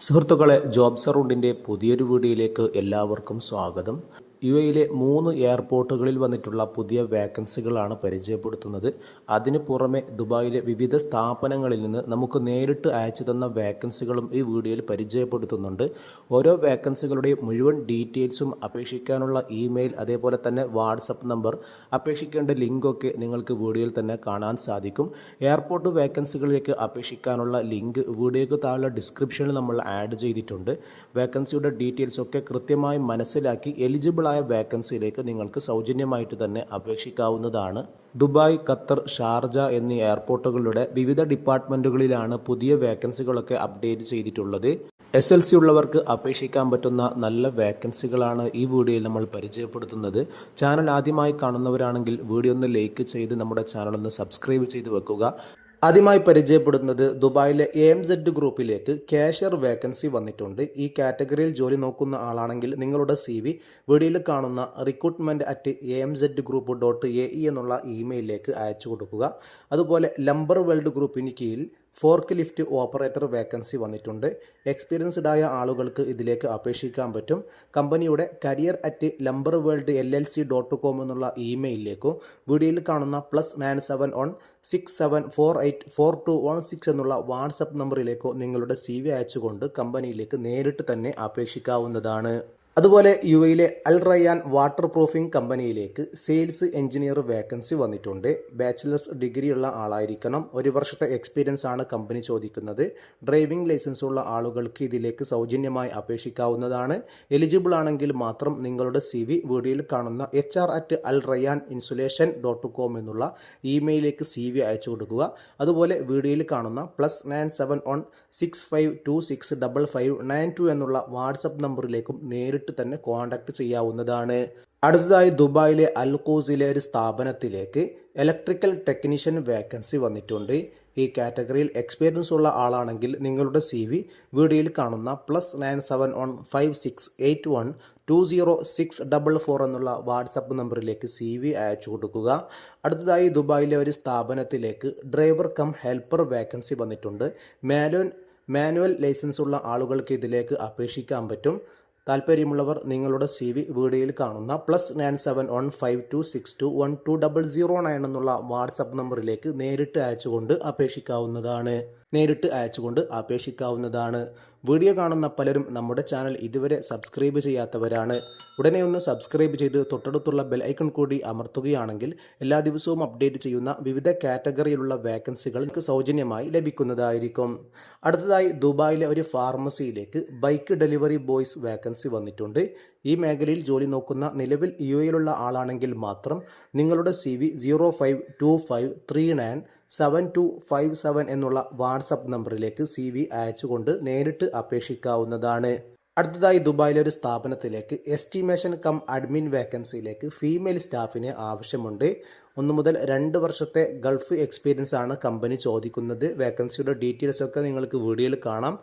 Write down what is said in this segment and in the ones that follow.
സുഹൃത്തുക്കളെ, ജോബ്സ് അറൗണ്ടിൻ്റെ പുതിയൊരു വീഡിയോയിലേക്ക് എല്ലാവർക്കും സ്വാഗതം. യുഎയിലെ 3 എയർപോർട്ടുകളിൽ വന്നിട്ടുള്ള പുതിയ വേക്കൻസികളാണ് പരിചയപ്പെടുത്തുന്നത്. അതിന് പുറമെ ദുബായിലെ വിവിധ സ്ഥാപനങ്ങളിൽ നിന്ന് നമുക്ക് നേരിട്ട് അയച്ചു തന്ന വേക്കൻസികളും ഈ വീഡിയോയിൽ പരിചയപ്പെടുത്തുന്നുണ്ട്. ഓരോ വേക്കൻസികളുടെയും മുഴുവൻ ഡീറ്റെയിൽസും, അപേക്ഷിക്കാനുള്ള ഇമെയിൽ, അതേപോലെ തന്നെ വാട്സപ്പ് നമ്പർ, അപേക്ഷിക്കേണ്ട ലിങ്കൊക്കെ നിങ്ങൾക്ക് വീഡിയോയിൽ തന്നെ കാണാൻ സാധിക്കും. എയർപോർട്ട് വേക്കൻസികളിലേക്ക് അപേക്ഷിക്കാനുള്ള ലിങ്ക് വീഡിയോയ്ക്ക് താഴെ ഡിസ്ക്രിപ്ഷനിൽ നമ്മൾ ആഡ് ചെയ്തിട്ടുണ്ട്. വേക്കൻസിയുടെ ഡീറ്റെയിൽസ് ഒക്കെ കൃത്യമായി മനസ്സിലാക്കി എലിജിബിൾ ആയ വേക്കൻസിയിലേക്ക് നിങ്ങൾക്ക് സൗജന്യമായിട്ട് തന്നെ അപേക്ഷിക്കാവുന്നതാണ്. ദുബായ്, ഖത്തർ, ഷാർജ എന്നീ എയർപോർട്ടുകളുടെ വിവിധ ഡിപ്പാർട്ട്മെൻറ്റുകളിലാണ് പുതിയ വേക്കൻസികളൊക്കെ അപ്ഡേറ്റ് ചെയ്തിട്ടുള്ളത്. SLC ഉള്ളവർക്ക് അപേക്ഷിക്കാൻ പറ്റുന്ന നല്ല വേക്കൻസികളാണ് ഈ വീഡിയോയിൽ നമ്മൾ പരിചയപ്പെടുത്തുന്നത്. ചാനൽ ആദ്യമായി കാണുന്നവരാണെങ്കിൽ വീഡിയോ ഒന്ന് ലൈക്ക് ചെയ്ത് നമ്മുടെ ചാനൽ ഒന്ന് സബ്സ്ക്രൈബ് ചെയ്ത് വെക്കുക. ആദ്യമായി പരിചയപ്പെടുന്നത് ദുബായിലെ AMZ ഗ്രൂപ്പിലേക്ക് കാഷ്യർ വേക്കൻസി വന്നിട്ടുണ്ട്. ഈ കാറ്റഗറിയിൽ ജോലി നോക്കുന്ന ആളാണെങ്കിൽ നിങ്ങളുടെ CV വീഡിയോയിൽ കാണുന്ന recruitment@amzgroup.ae എന്നുള്ള ഇമെയിലിലേക്ക് അയച്ചു കൊടുക്കുക. അതുപോലെ ലംബർ വേൾഡ് ഗ്രൂപ്പിന് കീഴിൽ ഫോർക്ക് ലിഫ്റ്റ് ഓപ്പറേറ്റർ വേക്കൻസി വന്നിട്ടുണ്ട്. എക്സ്പീരിയൻസ്ഡ് ആയ ആളുകൾക്ക് ഇതിലേക്ക് അപേക്ഷിക്കാൻ പറ്റും. കമ്പനിയുടെ career@lumberworldllc.com എന്നുള്ള ഇമെയിലിലേക്കും വീഡിയോയിൽ കാണുന്ന +971 6748 4216 എന്നുള്ള വാട്സപ്പ് നമ്പറിലേക്കോ നിങ്ങളുടെ CV അയച്ചുകൊണ്ട് കമ്പനിയിലേക്ക് നേരിട്ട് തന്നെ അപേക്ഷിക്കാവുന്നതാണ്. അതുപോലെ യുഎയിലെ അൽ റയാൻ വാട്ടർ പ്രൂഫിംഗ് കമ്പനിയിലേക്ക് സെയിൽസ് എഞ്ചിനീയർ വേക്കൻസി വന്നിട്ടുണ്ട്. ബാച്ചിലേഴ്സ് ഡിഗ്രി ഉള്ള ആളായിരിക്കണം. 1 വർഷത്തെ എക്സ്പീരിയൻസ് ആണ് കമ്പനി ചോദിക്കുന്നത്. ഡ്രൈവിംഗ് ലൈസൻസ് ഉള്ള ആളുകൾക്ക് ഇതിലേക്ക് സൗജന്യമായി അപേക്ഷിക്കാവുന്നതാണ്. എലിജിബിൾ ആണെങ്കിൽ മാത്രം നിങ്ങളുടെ CV വീഡിയോയിൽ കാണുന്ന hr@alrayaninsulation.com എന്നുള്ള ഇമെയിലിലേക്ക് CV അയച്ചു കൊടുക്കുക. അതുപോലെ വീഡിയോയിൽ കാണുന്ന +971 65265592 എന്നുള്ള വാട്സപ്പ് നമ്പറിലേക്കും നേരിട്ട് തന്നെ കോൺടാക്ട് ചെയ്യാവുന്നതാണ്. അടുത്തതായി ദുബായിലെ അൽ ഖൂസിലെ ഒരു സ്ഥാപനത്തിലേക്ക് ഇലക്ട്രിക്കൽ ടെക്നീഷ്യൻ വേക്കൻസി വന്നിട്ടുണ്ട്. ഈ കാറ്റഗറിയിൽ എക്സ്പീരിയൻസ് ഉള്ള ആളാണെങ്കിൽ നിങ്ങളുടെ CV വീഡിയോയിൽ കാണുന്ന +971 5681 20644 എന്നുള്ള വാട്സപ്പ് നമ്പറിലേക്ക് CV അയച്ചു കൊടുക്കുക. അടുത്തതായി ദുബായിലെ ഒരു സ്ഥാപനത്തിലേക്ക് ഡ്രൈവർ കം ഹെൽപ്പർ വേക്കൻസി വന്നിട്ടുണ്ട്. മാനുവൽ ലൈസൻസ് ഉള്ള ആളുകൾക്ക് ഇതിലേക്ക് അപേക്ഷിക്കാൻ പറ്റും. താല്പര്യമുള്ളവർ നിങ്ങളുടെ CV വീഡിയോയിൽ കാണുന്ന +971 5262 എന്നുള്ള വാട്സപ്പ് നമ്പറിലേക്ക് നേരിട്ട് അയച്ചുകൊണ്ട് അപേക്ഷിക്കാവുന്നതാണ്. വീഡിയോ കാണുന്ന പലരും നമ്മുടെ ചാനൽ ഇതുവരെ സബ്സ്ക്രൈബ് ചെയ്യാത്തവരാണ്. ഉടനെ ഒന്ന് സബ്സ്ക്രൈബ് ചെയ്ത് തൊട്ടടുത്തുള്ള ബെൽ ഐക്കൺ കൂടി അമർത്തുകയാണെങ്കിൽ എല്ലാ ദിവസവും അപ്ഡേറ്റ് ചെയ്യുന്ന വിവിധ കാറ്റഗറിയിലുള്ള വേക്കൻസികൾ നിങ്ങൾക്ക് സൗജന്യമായി ലഭിക്കുന്നതായിരിക്കും. അടുത്തതായി ദുബായിലെ ഒരു ഫാർമസിയിലേക്ക് ബൈക്ക് ഡെലിവറി ബോയ്സ് വേക്കൻസി വന്നിട്ടുണ്ട്. ഈ മേഖലയിൽ ജോലി നോക്കുന്ന നിലവിൽ യുഎയിലുള്ള ആളാണെങ്കിൽ മാത്രം നിങ്ങളുടെ CV 0525397257 എന്നുള്ള വാട്സപ്പ് നമ്പറിലേക്ക് CV അയച്ചുകൊണ്ട് നേരിട്ട് അപേക്ഷിക്കാവുന്നതാണ്. അടുത്തതായി ദുബായിലെ ഒരു സ്ഥാപനത്തിലേക്ക് എസ്റ്റിമേഷൻ കം അഡ്മിൻ വേക്കൻസിയിലേക്ക് ഫീമെയിൽ സ്റ്റാഫിനെ ആവശ്യമുണ്ട്. 1 മുതൽ 2 വർഷത്തെ ഗൾഫ് എക്സ്പീരിയൻസ് ആണ് കമ്പനി ചോദിക്കുന്നത്. വേക്കൻസിയുടെ ഡീറ്റെയിൽസ് ഒക്കെ നിങ്ങൾക്ക് വീഡിയോയിൽ കാണാം.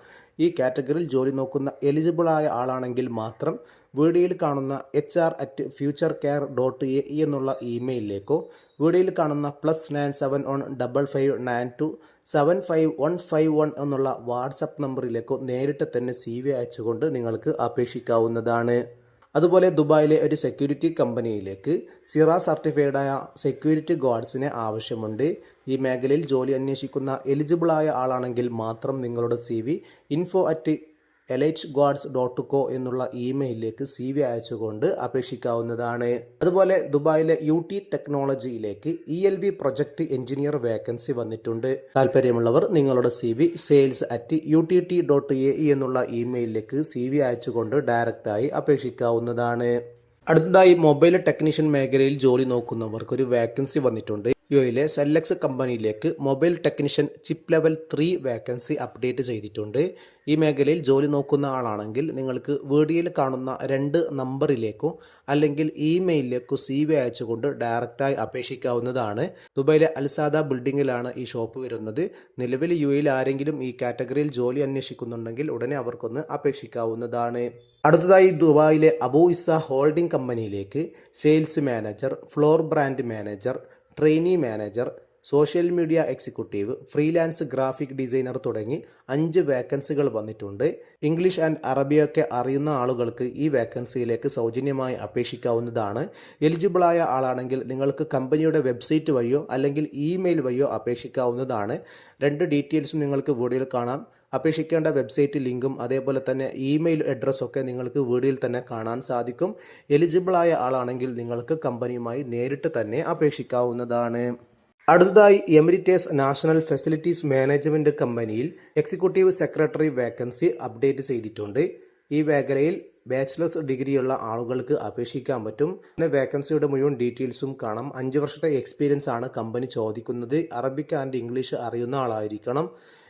ഈ കാറ്റഗറിയിൽ ജോലി നോക്കുന്ന എലിജിബിൾ ആയ ആളാണെങ്കിൽ മാത്രം വീഡിയോയിൽ കാണുന്ന hr@futurecare.ae എന്നുള്ള ഇമെയിലിലേക്കോ വീഡിയോയിൽ കാണുന്ന +971 5592 75151 എന്നുള്ള വാട്സപ്പ് നമ്പറിലേക്കോ നേരിട്ട് തന്നെ CV അയച്ചുകൊണ്ട് നിങ്ങൾക്ക് അപേക്ഷിക്കാവുന്നതാണ്. അതുപോലെ ദുബായിലെ ഒരു സെക്യൂരിറ്റി കമ്പനിയിലേക്ക് സിറ സർട്ടിഫൈഡായ സെക്യൂരിറ്റി ഗാർഡ്സിനെ ആവശ്യമുണ്ട്. ഈ മേഖലയിൽ ജോലി അന്വേഷിക്കുന്ന എലിജിബിൾ ആയ ആളാണെങ്കിൽ മാത്രം നിങ്ങളുടെ CV info@eliteguards.co എന്നുള്ള ഇമെയിലിലേക്ക് CV അയച്ചുകൊണ്ട് അപേക്ഷിക്കാവുന്നതാണ്. അതുപോലെ ദുബായിലെ UT ടെക്നോളജിയിലേക്ക് ELV project engineer vacancy വന്നിട്ടുണ്ട്. താല്പര്യമുള്ളവർ നിങ്ങളുടെ CV sales@utt.ae എന്നുള്ള ഇമെയിലിലേക്ക് CV അയച്ചുകൊണ്ട് ഡയറക്റ്റായി അപേക്ഷിക്കാവുന്നതാണ്. അടുത്തതായി മൊബൈൽ ടെക്നീഷ്യൻ മേഖലയിൽ ജോലി നോക്കുന്നവർക്ക് ഒരു വേക്കൻസി വന്നിട്ടുണ്ട്. യുഎയിലെ സെല്ലക്സ് കമ്പനിയിലേക്ക് mobile technician chip level 3 vacancy update ചെയ്തിട്ടുണ്ട്. ഈ മേഖലയിൽ ജോലി നോക്കുന്ന ആളാണെങ്കിൽ നിങ്ങൾക്ക് വീഡിയോയിൽ കാണുന്ന 2 നമ്പറിലേക്കോ അല്ലെങ്കിൽ ഇമെയിലിലേക്കോ CV അയച്ചുകൊണ്ട് ഡയറക്റ്റായി അപേക്ഷിക്കാവുന്നതാണ്. ദുബായിലെ അൽസാദ ബിൽഡിങ്ങിലാണ് ഈ ഷോപ്പ് വരുന്നത്. നിലവിൽ യുഎയിൽ ആരെങ്കിലും ഈ കാറ്റഗറിയിൽ ജോലി അന്വേഷിക്കുന്നുണ്ടെങ്കിൽ ഉടനെ അവർക്കൊന്ന് അപേക്ഷിക്കാവുന്നതാണ്. അടുത്തതായി ദുബായിലെ അബു ഇസ ഹോൾഡിംഗ് കമ്പനിയിലേക്ക് sales manager, floor brand manager, trainee manager, social media executive, freelance graphic designer തുടങ്ങി 5 വേക്കൻസികൾ വന്നിട്ടുണ്ട്. ഇംഗ്ലീഷ് ആൻഡ് അറബിയൊക്കെ അറിയുന്ന ആളുകൾക്ക് ഈ വേക്കൻസിയിലേക്ക് സൗജന്യമായി അപേക്ഷിക്കാവുന്നതാണ്. എലിജിബിളായ ആളാണെങ്കിൽ നിങ്ങൾക്ക് കമ്പനിയുടെ വെബ്സൈറ്റ് വഴിയോ അല്ലെങ്കിൽ ഇമെയിൽ വഴിയോ അപേക്ഷിക്കാവുന്നതാണ്. 2 ഡീറ്റെയിൽസും നിങ്ങൾക്ക് വീഡിയോയിൽ കാണാം. അപേക്ഷിക്കേണ്ട വെബ്സൈറ്റ് ലിങ്കും അതേപോലെ തന്നെ ഇമെയിൽ അഡ്രസ്സൊക്കെ നിങ്ങൾക്ക് വീഡിയോയിൽ തന്നെ കാണാൻ സാധിക്കും. എലിജിബിളായ ആളാണെങ്കിൽ നിങ്ങൾക്ക് കമ്പനിയുമായി നേരിട്ട് തന്നെ അപേക്ഷിക്കാവുന്നതാണ്. അടുത്തതായി എമിറേറ്റ്സ് നാഷണൽ ഫെസിലിറ്റീസ് മാനേജ്മെൻറ്റ് കമ്പനിയിൽ എക്സിക്യൂട്ടീവ് സെക്രട്ടറി വേക്കൻസി അപ്ഡേറ്റ് ചെയ്തിട്ടുണ്ട്. ഈ മേഖലയിൽ ബാച്ചിലേഴ്സ് ഡിഗ്രിയുള്ള ആളുകൾക്ക് അപേക്ഷിക്കാൻ പറ്റും. പിന്നെ വേക്കൻസിയുടെ മുഴുവൻ ഡീറ്റെയിൽസും കാണാം. 5 വർഷത്തെ എക്സ്പീരിയൻസ് ആണ് കമ്പനി ചോദിക്കുന്നത്. അറബിക് ആൻഡ് ഇംഗ്ലീഷ് അറിയുന്ന ആളായിരിക്കണം.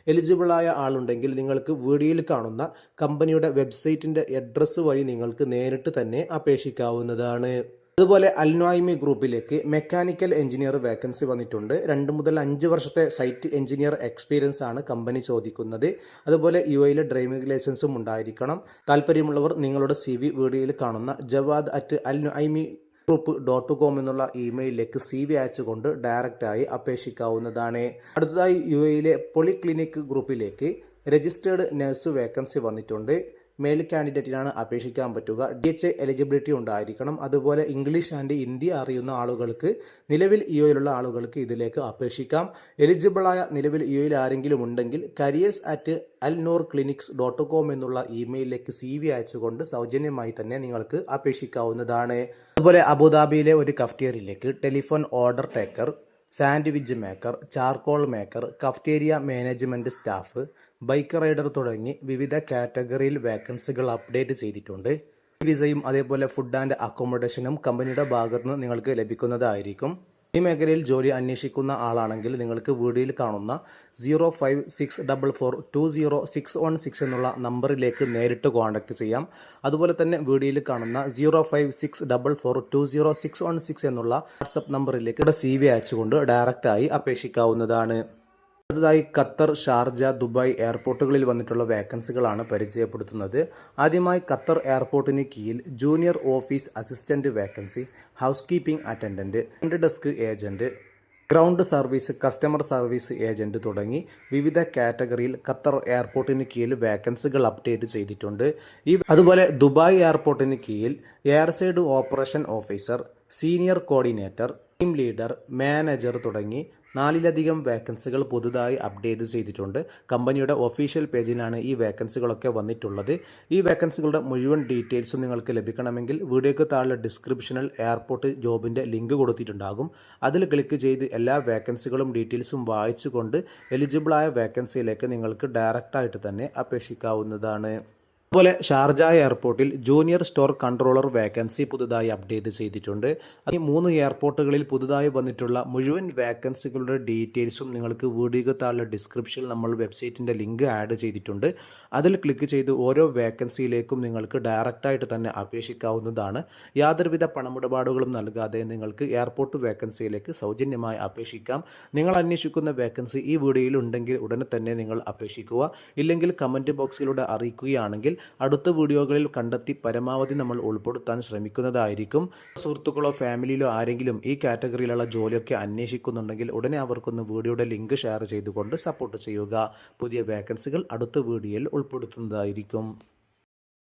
എലിജിബിളായ ആളുണ്ടെങ്കിൽ നിങ്ങൾക്ക് വീഡിയോയിൽ കാണുന്ന കമ്പനിയുടെ വെബ്സൈറ്റിൻ്റെ അഡ്രസ്സ് വഴി നിങ്ങൾക്ക് നേരിട്ട് തന്നെ അപേക്ഷിക്കാവുന്നതാണ്. അതുപോലെ അൽനോയ്മി ഗ്രൂപ്പിലേക്ക് മെക്കാനിക്കൽ എഞ്ചിനീയർ വേക്കൻസി വന്നിട്ടുണ്ട്. 2 മുതൽ 5 വർഷത്തെ സൈറ്റ് എഞ്ചിനീയർ എക്സ്പീരിയൻസ് ആണ് കമ്പനി ചോദിക്കുന്നത്. അതുപോലെ UAE ഡ്രൈവിംഗ് ലൈസൻസും ഉണ്ടായിരിക്കണം. താല്പര്യമുള്ളവർ നിങ്ങളുടെ CV വീഡിയോയിൽ കാണുന്ന jawad@alnoimigroup.com എന്നുള്ള ഇമെയിലിലേക്ക് CV അയച്ചുകൊണ്ട് ഡയറക്റ്റായി അപേക്ഷിക്കാവുന്നതാണ്. അടുത്തതായി UAE പോളിക്ലിനിക് ഗ്രൂപ്പിലേക്ക് രജിസ്റ്റേർഡ് നഴ്സ് വേക്കൻസി വന്നിട്ടുണ്ട്. മെയിൽ കാൻഡിഡേറ്റിനാണ് അപേക്ഷിക്കാൻ പറ്റുക. DHA എലിജിബിലിറ്റി ഉണ്ടായിരിക്കണം. അതുപോലെ ഇംഗ്ലീഷ് ആൻഡ് ഹിന്ദി അറിയുന്ന ആളുകൾക്ക്, നിലവിൽ UAEയിലുള്ള ആളുകൾക്ക് ഇതിലേക്ക് അപേക്ഷിക്കാം. എലിജിബിളായ നിലവിൽ UAEയിൽ ആരെങ്കിലും ഉണ്ടെങ്കിൽ careers@alnoorclinics.com എന്നുള്ള ഇമെയിലിലേക്ക് CV അയച്ചുകൊണ്ട് സൗജന്യമായി തന്നെ നിങ്ങൾക്ക് അപേക്ഷിക്കാവുന്നതാണ്. അതുപോലെ അബുദാബിയിലെ ഒരു കഫ്റ്റേരിയയിലേക്ക് telephone order taker, sandwich maker, charcoal maker, cafeteria management staff, bike rider തുടങ്ങി വിവിധ കാറ്റഗറിയിൽ വേക്കൻസികൾ അപ്ഡേറ്റ് ചെയ്തിട്ടുണ്ട്. വിസയും അതേപോലെ ഫുഡ് ആൻഡ് അക്കോമഡേഷനും കമ്പനിയുടെ ഭാഗത്ത് നിന്ന് നിങ്ങൾക്ക് ലഭിക്കുന്നതായിരിക്കും. ഈ മേഖലയിൽ ജോലി അന്വേഷിക്കുന്ന ആളാണെങ്കിൽ നിങ്ങൾക്ക് വീഡിയോയിൽ കാണുന്ന 0564420616 എന്നുള്ള നമ്പറിലേക്ക് നേരിട്ട് കോൺടാക്റ്റ് ചെയ്യാം. അതുപോലെ തന്നെ വീഡിയോയിൽ കാണുന്ന 0564420616 എന്നുള്ള വാട്സപ്പ് നമ്പറിലേക്ക് CV അയച്ചുകൊണ്ട് ഡയറക്റ്റായി അപേക്ഷിക്കാവുന്നതാണ്. അടുത്തതായി ഖത്തർ, ഷാർജ, ദുബായ് എയർപോർട്ടുകളിൽ വന്നിട്ടുള്ള വേക്കൻസികളാണ് പരിചയപ്പെടുത്തുന്നത്. ആദ്യമായി ഖത്തർ എയർപോർട്ടിന് കീഴിൽ junior office assistant vacancy, housekeeping attendant, front desk agent, ground service, customer service agent തുടങ്ങി വിവിധ കാറ്റഗറിയിൽ ഖത്തർ എയർപോർട്ടിന് കീഴിൽ വേക്കൻസികൾ അപ്ഡേറ്റ് ചെയ്തിട്ടുണ്ട്. അതുപോലെ ദുബായ് എയർപോർട്ടിന് കീഴിൽ air side operation officer, senior coordinator, team leader, manager തുടങ്ങി 4ലധികം വേക്കൻസികൾ പുതുതായി അപ്ഡേറ്റ് ചെയ്തിട്ടുണ്ട്. കമ്പനിയുടെ ഒഫീഷ്യൽ പേജിലാണ് ഈ വേക്കൻസികളൊക്കെ വന്നിട്ടുള്ളത്. ഈ വേക്കൻസികളുടെ മുഴുവൻ ഡീറ്റെയിൽസും നിങ്ങൾക്ക് ലഭിക്കണമെങ്കിൽ വീഡിയോയ്ക്ക് താഴെ ഡിസ്ക്രിപ്ഷനിൽ എയർപോർട്ട് ജോബിൻ്റെ ലിങ്ക് കൊടുത്തിട്ടുണ്ടാകും. അതിൽ ക്ലിക്ക് ചെയ്ത് എല്ലാ വേക്കൻസികളും ഡീറ്റെയിൽസും വായിച്ചുകൊണ്ട് എലിജിബിളായ വേക്കൻസിയിലേക്ക് നിങ്ങൾക്ക് ഡയറക്റ്റായിട്ട് തന്നെ അപേക്ഷിക്കാവുന്നതാണ്. അതുപോലെ ഷാർജ എയർപോർട്ടിൽ ജൂനിയർ സ്റ്റോർ കൺട്രോളർ വേക്കൻസി പുതുതായി അപ്ഡേറ്റ് ചെയ്തിട്ടുണ്ട്. ഈ 3 എയർപോർട്ടുകളിൽ പുതുതായി വന്നിട്ടുള്ള മുഴുവൻ വേക്കൻസികളുടെ ഡീറ്റെയിൽസും നിങ്ങൾക്ക് വീഡിയോയ്ക്ക് താഴെ ഡിസ്ക്രിപ്ഷനിൽ നമ്മൾ വെബ്സൈറ്റിൻ്റെ ലിങ്ക് ആഡ് ചെയ്തിട്ടുണ്ട്. അതിൽ ക്ലിക്ക് ചെയ്ത് ഓരോ വേക്കൻസിയിലേക്കും നിങ്ങൾക്ക് ഡയറക്റ്റായിട്ട് തന്നെ അപേക്ഷിക്കാവുന്നതാണ്. യാതൊരുവിധ പണമിടപാടുകളും നൽകാതെ നിങ്ങൾക്ക് എയർപോർട്ട് വേക്കൻസിയിലേക്ക് സൗജന്യമായി അപേക്ഷിക്കാം. നിങ്ങൾ അന്വേഷിക്കുന്ന വേക്കൻസി ഈ വീഡിയോയിൽ ഉണ്ടെങ്കിൽ ഉടനെ തന്നെ നിങ്ങൾ അപേക്ഷിക്കുക. ഇല്ലെങ്കിൽ കമൻറ്റ് ബോക്സിലൂടെ അറിയിക്കുകയാണെങ്കിൽ അടുത്ത വീഡിയോകളിൽ കണ്ടെത്തി പരമാവധി നമ്മൾ ഉൾപ്പെടുത്താൻ ശ്രമിക്കുന്നതായിരിക്കും. സുഹൃത്തുക്കളോ ഫാമിലിയിലോ ആരെങ്കിലും ഈ കാറ്റഗറിയിലുള്ള ജോലിയൊക്കെ അന്വേഷിക്കുന്നുണ്ടെങ്കിൽ ഉടനെ അവർക്കൊന്ന് വീഡിയോയുടെ ലിങ്ക് ഷെയർ ചെയ്തുകൊണ്ട് സപ്പോർട്ട് ചെയ്യുക. പുതിയ വേക്കൻസികൾ അടുത്ത വീഡിയോയിൽ ഉൾപ്പെടുത്തുന്നതായിരിക്കും.